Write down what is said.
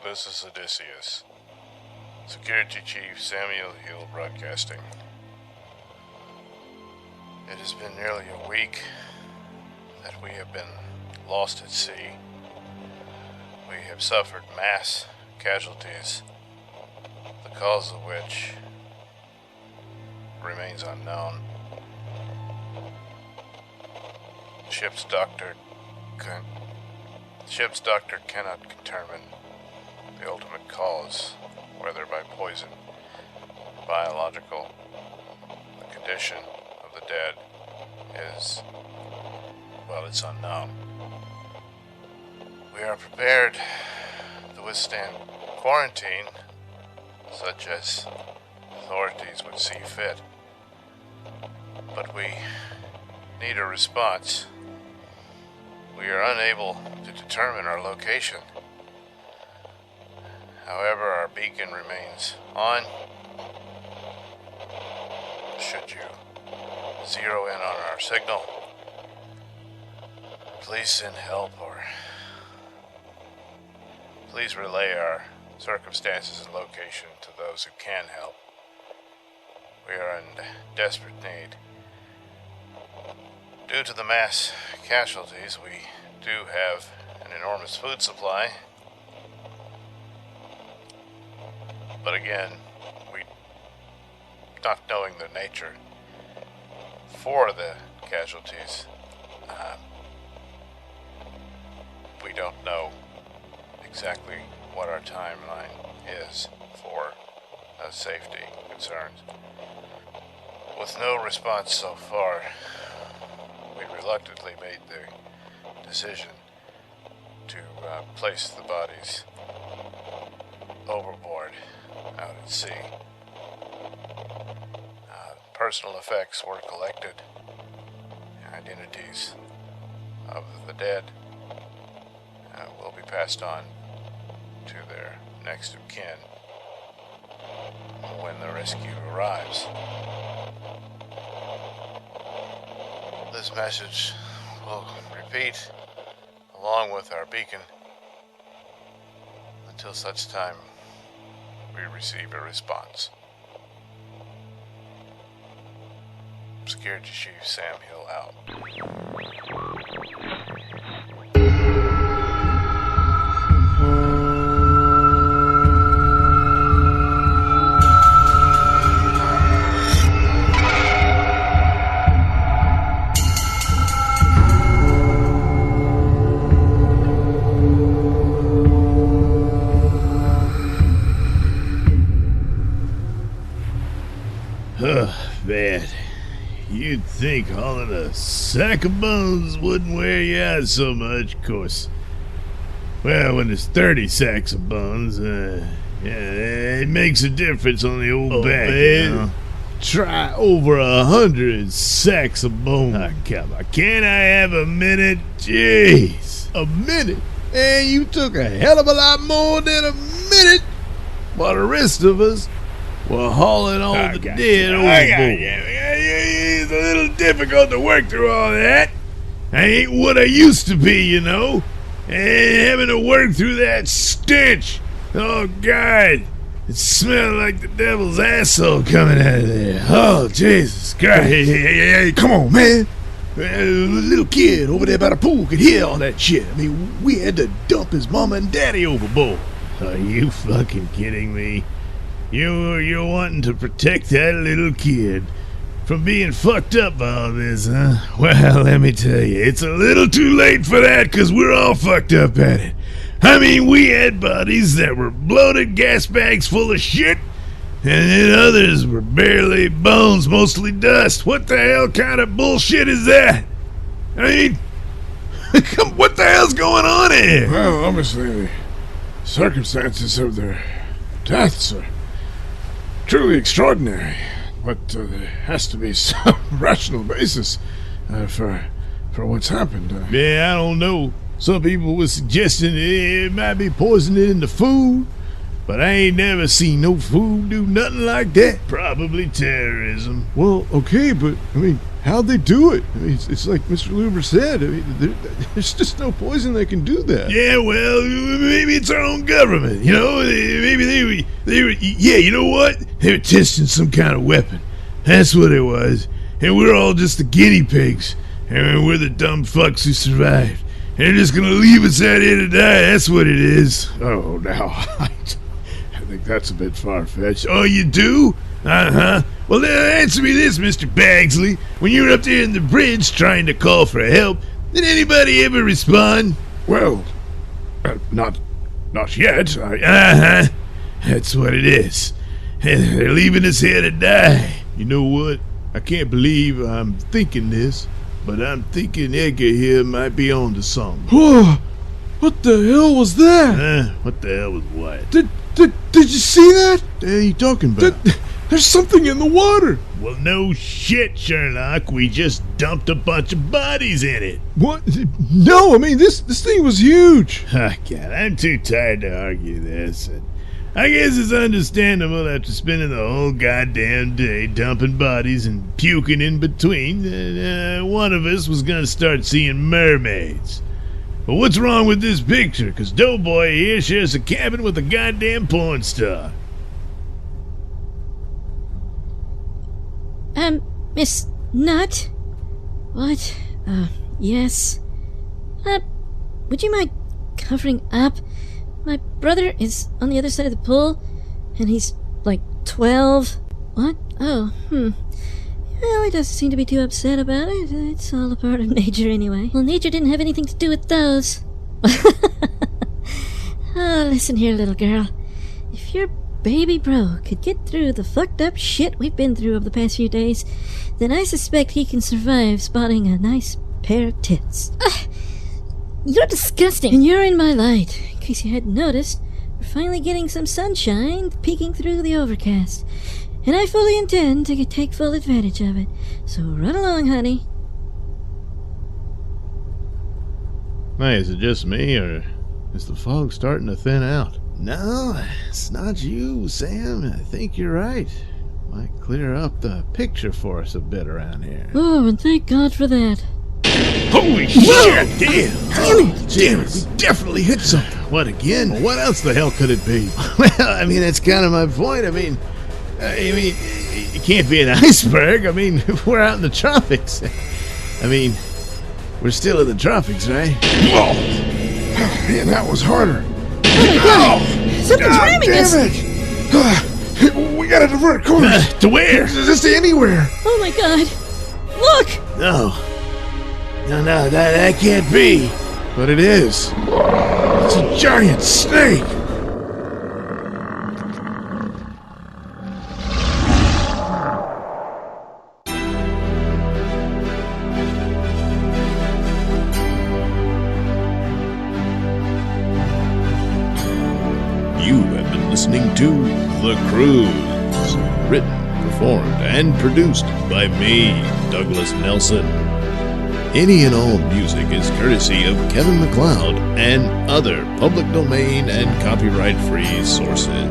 This is Odysseus, Security Chief Samuel Hill Broadcasting. It has been nearly a week that we have been lost at sea. We have suffered mass casualties, the cause of which remains unknown. The ship's doctor cannot determine the ultimate cause, whether by poison, biological. The condition of the dead is, well, it's unknown. We are prepared to withstand quarantine, such as authorities would see fit, but we need a response. We are unable to determine our location. However, our beacon remains on. Should you zero in on our signal, please send help or please relay our circumstances and location to those who can help. We are in desperate need. Due to the mass casualties, we do have an enormous food supply. But again, not knowing the nature for the casualties, we don't know exactly what our timeline is for safety concerns. With no response so far, we reluctantly made the decision to place the bodies overboard out at sea. Personal effects were collected. Identities of the dead will be passed on to their next of kin when the rescue arrives. This message will repeat along with our beacon until such time we receive a response. Security Chief Sam Hill out. Man, you'd think hauling a sack of bones wouldn't wear you out so much, of course. Well, when there's 30 sacks of bones, it makes a difference on the old back, man. You know? Try over 100 sacks of bones. Oh, come on, can't I have a minute? Jeez. A minute? And you took a hell of a lot more than a minute. While the rest of us were hauling all the dead overboard. It's a little difficult to work through all that. I ain't what I used to be, you know. And having to work through that stench. Oh, God. It smelled like the devil's asshole coming out of there. Oh, Jesus Christ. Hey, come on, man. The little kid over there by the pool could hear all that shit. I mean, we had to dump his mama and daddy overboard. Are you fucking kidding me? You're wanting to protect that little kid from being fucked up by all this, huh? Well, let me tell you, it's a little too late for that, because we're all fucked up at it. I mean, we had bodies that were bloated gas bags full of shit, and then others were barely bones, mostly dust. What the hell kind of bullshit is that? I mean, what the hell's going on here? Well, obviously, the circumstances of their deaths are truly extraordinary, but there has to be some rational basis for what's happened. Yeah, I don't know. Some people were suggesting it might be poisoning in the food, but I ain't never seen no food do nothing like that. Probably terrorism. Well, okay, but, I mean, how'd they do it? I mean, it's like Mr. Luber said. I mean, there's just no poison that can do that. Yeah, well, maybe it's our own government, you know? Maybe they were, yeah, you know what? They were testing some kind of weapon. That's what it was. And we're all just the guinea pigs. And we're the dumb fucks who survived. And they're just gonna leave us out here to die. That's what it is. Oh, now, I think that's a bit far-fetched. Oh, you do? Uh-huh. Well, then answer me this, Mr. Bagsley. When you were up there in the bridge trying to call for help, did anybody ever respond? Well, not yet. Uh-huh. That's what it is. They're leaving us here to die. You know what? I can't believe I'm thinking this, but I'm thinking Edgar here might be on to something. Whoa! What the hell was that? What the hell was what? Did you see that? What the hell are you talking about? There's something in the water. Well, no shit, Sherlock. We just dumped a bunch of bodies in it. What? No, I mean, this thing was huge. Oh, God, I'm too tired to argue this. I guess it's understandable after spending the whole goddamn day dumping bodies and puking in between that one of us was gonna start seeing mermaids. But what's wrong with this picture? 'Cause Doughboy here shares a cabin with a goddamn porn star. Miss Nut? What? Yes. Would you mind covering up? My brother is on the other side of the pool, and he's like 12. What? Oh, Well, he doesn't seem to be too upset about it. It's all a part of nature anyway. Well, nature didn't have anything to do with those. Oh, listen here, little girl. If your baby bro could get through the fucked up shit we've been through over the past few days, then I suspect he can survive spotting a nice pair of tits. You're disgusting. And you're in my light. In case you hadn't noticed, we're finally getting some sunshine peeking through the overcast. And I fully intend to take full advantage of it. So run along, honey. Hey, is it just me, or is the fog starting to thin out? No, it's not you, Sam. I think you're right. Might clear up the picture for us a bit around here. Oh, and thank God for that. Holy shit! Damn! Damn it! We definitely hit something. What, again? Well, what else the hell could it be? Well, I mean, that's kind of my point. I mean, it can't be an iceberg. I mean, we're out in the tropics. I mean, we're still in the tropics, right? Whoa! Man, that was harder. Oh my God! Something's ramming us! We gotta divert course. To where? Just anywhere. Oh my God! Look! No, that can't be. But it is. It's a giant snake. You have been listening to The Cruise, written, performed, and produced by me, Douglas Nelson. Any and all music is courtesy of Kevin MacLeod and other public domain and copyright-free sources.